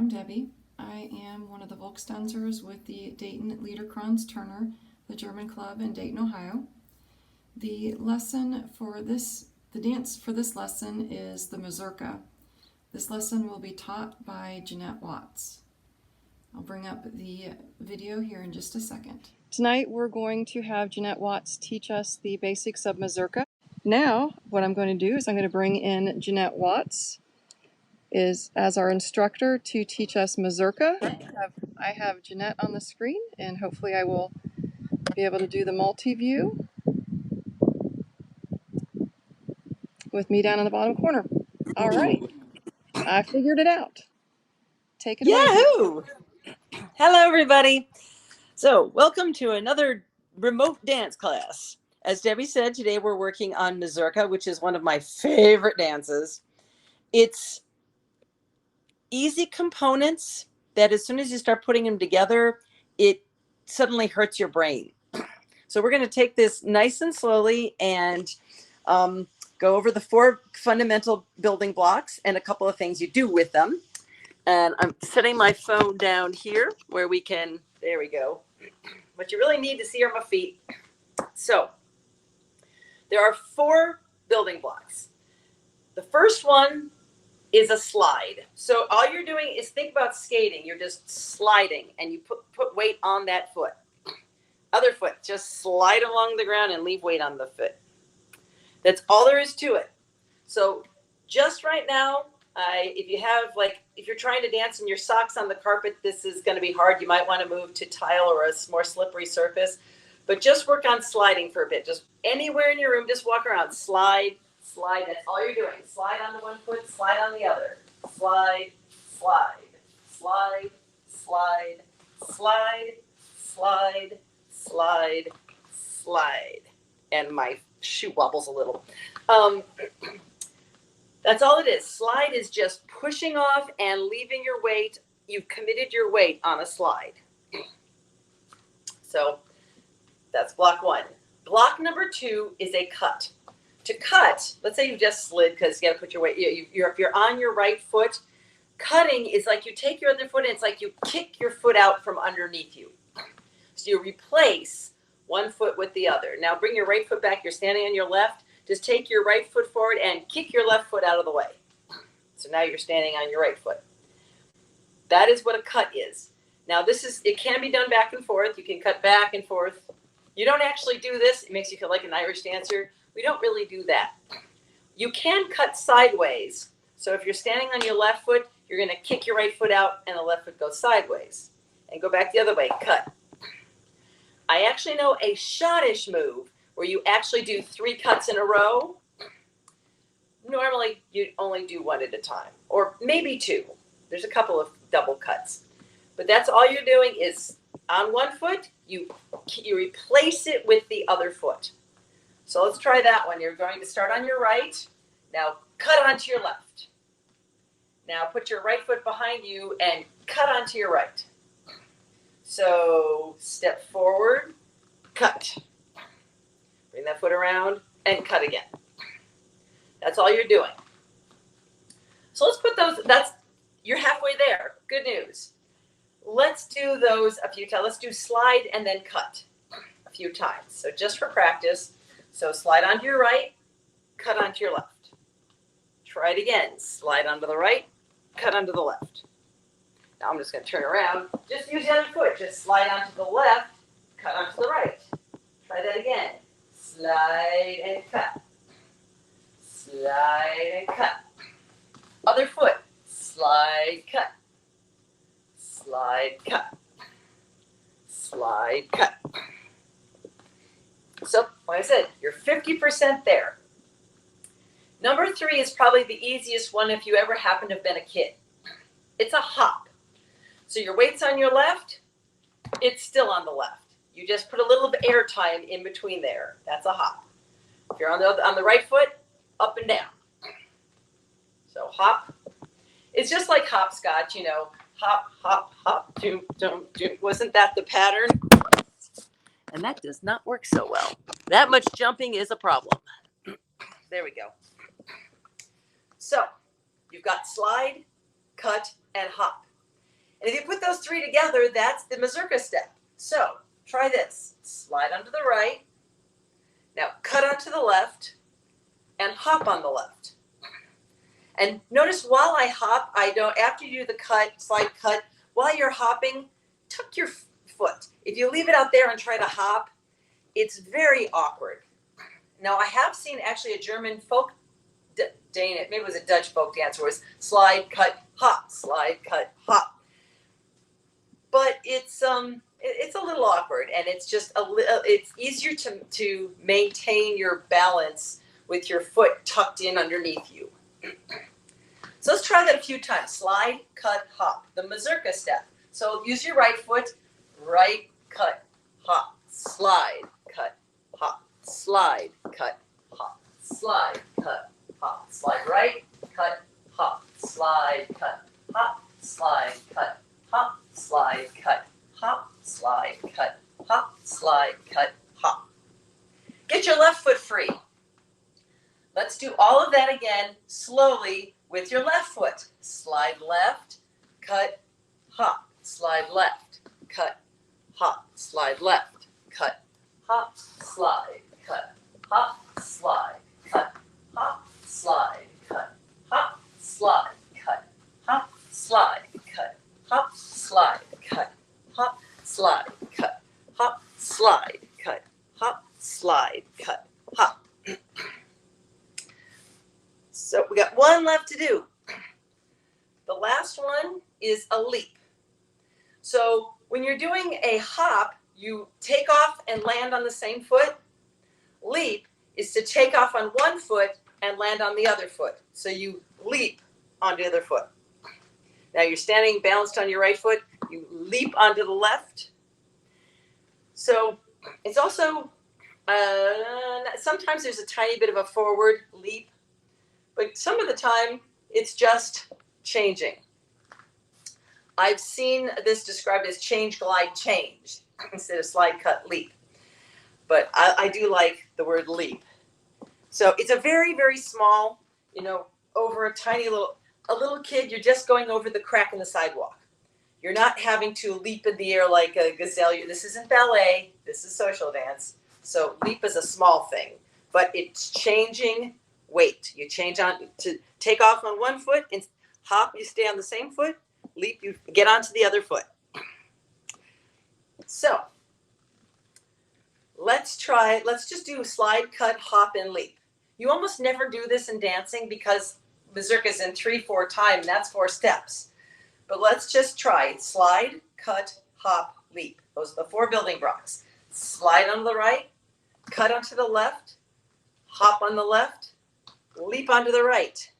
I'm Debbie. I am one of the Volkstänzers with the Dayton Liederkranz Turner, the German club in Dayton, Ohio. The dance for this lesson is the Mazurka. This lesson will be taught by Jeanette Watts. I'll bring up the video here in just a second. Tonight we're going to have Jeanette Watts teach us the basics of Mazurka. Now, what I'm going to do is I'm going to bring in Jeanette Watts as our instructor to teach us Mazurka. I have Jeanette on the screen, and hopefully I will be able to do the multi-view with me down in the bottom corner. All right, I figured it out. Take it away. Yahoo! Hello, everybody. So, welcome to another remote dance class. As Debbie said, today we're working on Mazurka, which is one of my favorite dances. It's easy components that as soon as you start putting them together, it suddenly hurts your brain. So we're going to take this nice and slowly and go over the 4 fundamental building blocks and a couple of things you do with them. And I'm setting my phone down here where we can, there we go. What you really need to see are my feet. So there are 4 building blocks. The first one is a slide. So all you're doing is think about skating. You're just sliding and you put weight on that foot. Other foot, just slide along the ground and leave weight on the foot. That's all there is to it. So just right now, if you're trying to dance in your socks on the carpet, this is going to be hard. You might want to move to tile or a more slippery surface, but just work on sliding for a bit. Just anywhere in your room, just walk around, slide, slide. That's all you're doing. Slide on the one foot, slide on the other. Slide, slide, slide, slide, slide, slide, slide, slide. And my shoe wobbles a little. That's all it is. Slide is just pushing off and leaving your weight. You've committed your weight on a slide. So that's block 1. Block number 2 is a cut. To cut, let's say you just slid because you got to put your weight. If you're on your right foot, cutting is like you take your other foot and it's like you kick your foot out from underneath you. So you replace one foot with the other. Now bring your right foot back. You're standing on your left. Just take your right foot forward and kick your left foot out of the way. So now you're standing on your right foot. That is what a cut is. Now it can be done back and forth. You can cut back and forth. You don't actually do this. It makes you feel like an Irish dancer. We don't really do that. You can cut sideways. So if you're standing on your left foot, you're going to kick your right foot out and the left foot goes sideways. And go back the other way, cut. I actually know a schottisch move where you actually do 3 cuts in a row. Normally, you only do 1 at a time, or maybe 2. There's a couple of double cuts. But that's all you're doing is on one foot, you replace it with the other foot. So let's try that one. You're going to start on your right. Now cut onto your left. Now put your right foot behind you and cut onto your right. So step forward, cut. Bring that foot around and cut again. That's all you're doing. So let's put those, you're halfway there. Good news. Let's do those a few times. Let's do slide and then cut a few times. So just for practice. So slide onto your right, cut onto your left. Try it again. Slide onto the right, cut onto the left. Now I'm just going to turn around. Just use the other foot. Just slide onto the left, cut onto the right. Try that again. Slide and cut. Slide and cut. Other foot. Slide, cut. Slide, cut. Slide, cut. So, like I said, you're 50% there. Number 3 is probably the easiest one if you ever happen to have been a kid. It's a hop. So your weight's on your left, it's still on the left. You just put a little bit of air time in between there. That's a hop. If you're on the right foot, up and down. So hop. It's just like hopscotch, hop, hop, hop, doom, doom, doom. Wasn't that the pattern? And that does not work so well. That much jumping is a problem. There we go. So you've got slide, cut, and hop. And if you put those three together, that's the mazurka step. So try this. Slide onto the right. Now cut onto the left and hop on the left. And notice while I hop, I don't, after you do the cut, slide cut, while you're hopping, tuck your foot. If you leave it out there and try to hop, it's very awkward. Now I have seen actually a German folk, maybe it was a Dutch folk dance where it was slide, cut, hop, slide, cut, hop. But it's a little awkward, and it's just it's easier to maintain your balance with your foot tucked in underneath you. So let's try that a few times. Slide, cut, hop. The mazurka step. So use your right foot. Right, cut, hop. Slide, cut, hop. Slide, cut, hop. Slide, cut, hop. Slide right, cut, hop. Slide, cut, hop. Slide, cut, hop. Slide, cut, hop. Slide, cut, hop. Slide, cut, hop. Get your left foot free. Let's do all of that again slowly with your left foot. Slide left, cut, hop. Slide left, cut, hop. Slide left, cut, hop. Slide, cut, hop. Slide, cut, hop. Slide, cut, hop. Slide, cut, hop. Slide, cut, hop. Slide, cut, hop. Slide, cut, hop. Slide, cut, hop. Slide, cut, hop. So we got one left to do. The last one is a leap. So when you're doing a hop, you take off and land on the same foot. Leap is to take off on one foot and land on the other foot. So you leap onto the other foot. Now you're standing balanced on your right foot. You leap onto the left. So it's also, sometimes there's a tiny bit of a forward leap. But some of the time, it's just changing. I've seen this described as change, glide, change instead of slide, cut, leap. But I do like the word leap. So it's a very, very small, over a little kid, you're just going over the crack in the sidewalk. You're not having to leap in the air like a gazelle. This isn't ballet. This is social dance. So leap is a small thing, but it's changing weight. You change on to take off on one foot and hop, you stay on the same foot. Leap, you get onto the other foot. So let's just do slide, cut, hop, and leap. You almost never do this in dancing because mazurka is in 3/4 time, and that's 4 steps. But let's just try slide, cut, hop, leap. Those are the 4 building blocks. Slide on the right, cut onto the left, hop on the left, leap onto the right.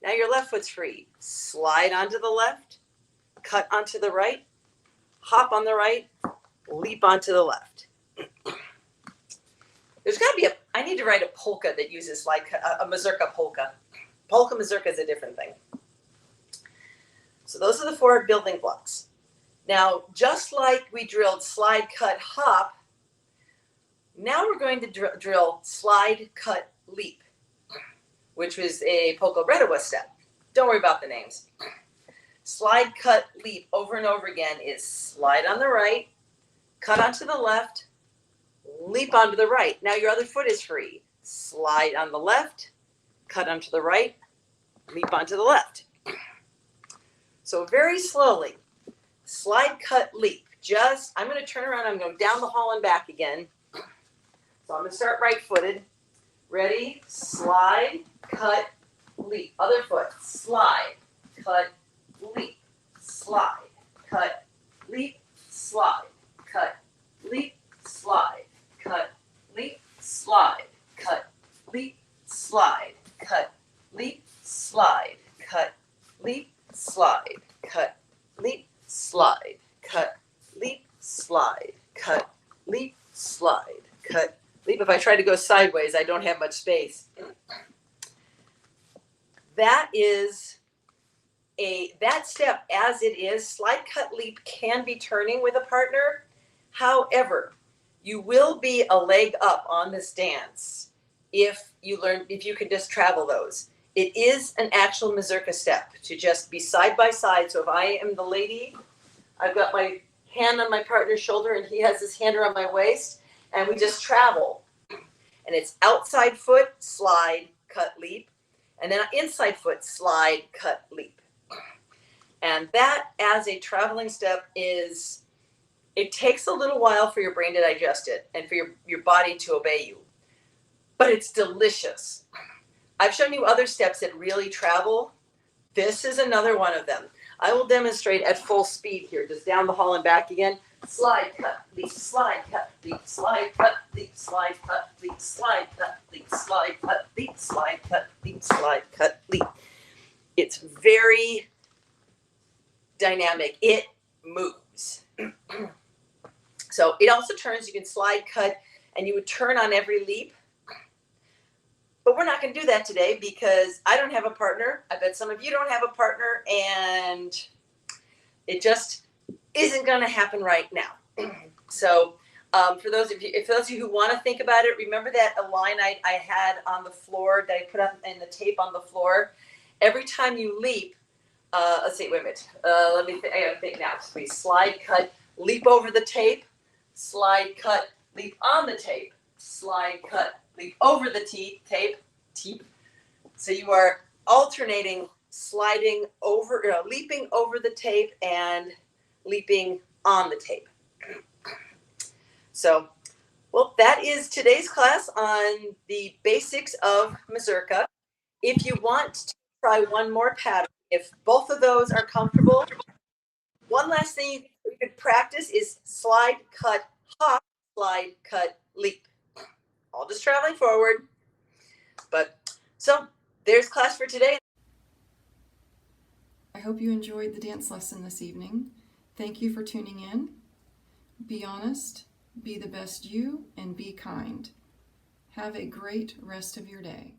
Now your left foot's free. Slide onto the left, cut onto the right, hop on the right, leap onto the left. There's got to be I need to write a polka that uses like a mazurka polka. Polka mazurka is a different thing. So those are the 4 building blocks. Now, just like we drilled slide, cut, hop, now we're going to drill slide, cut, leap, which was a polka redowa step. Don't worry about the names. Slide, cut, leap over and over again is slide on the right, cut onto the left, leap onto the right. Now your other foot is free. Slide on the left, cut onto the right, leap onto the left. So very slowly, slide, cut, leap. I'm going to turn around. I'm going down the hall and back again. So I'm going to start right-footed. Ready? Slide, cut, leap. Other foot. Slide, cut, leap. Slide, cut, leap. Slide, cut, leap. Slide, cut, leap. Slide, cut, leap. Slide, cut, leap. Slide, cut, leap. Slide, cut, leap. Slide, cut, leap. Slide, cut, leap. Slide, cut, leap. If I try to go sideways, I don't have much space. That step as it is. Slide, cut, leap can be turning with a partner. However, you will be a leg up on this dance if you can just travel those. It is an actual mazurka step to just be side by side. So if I am the lady I've got my hand on my partner's shoulder and he has his hand around my waist, and we just travel. And it's outside foot, slide, cut, leap, and then inside foot, slide, cut, leap. And that as a traveling step it takes a little while for your brain to digest it and for your body to obey you. But it's delicious. I've shown you other steps that really travel. This is another one of them. I will demonstrate at full speed here, just down the hall and back again. Slide, cut, leap, slide, cut, leap, slide, cut, leap, slide, cut, leap, slide, cut, leap, slide, cut, leap, slide, cut, leap, slide, cut, leap. It's very dynamic. It moves. So it also turns. You can slide, cut, and you would turn on every leap. But we're not going to do that today because I don't have a partner. I bet some of you don't have a partner, and it just isn't going to happen right now. So for those of you who want to think about it, remember that a line I had on the floor that I put up in the tape on the floor. Every time you leap, let's see, wait a minute. Let me think. I got to think now. We slide, cut, leap over the tape, slide, cut, leap on the tape, slide, cut, leap over the tape. So you are alternating sliding over, leaping over the tape and leaping on the tape. So, well, that is today's class on the basics of mazurka. If you want to try one more pattern, if both of those are comfortable, one last thing you could practice is slide, cut, hop, slide, cut, leap. All just traveling forward. But so there's class for today. I hope you enjoyed the dance lesson this evening. Thank you for tuning in. Be honest, be the best you, and be kind. Have a great rest of your day.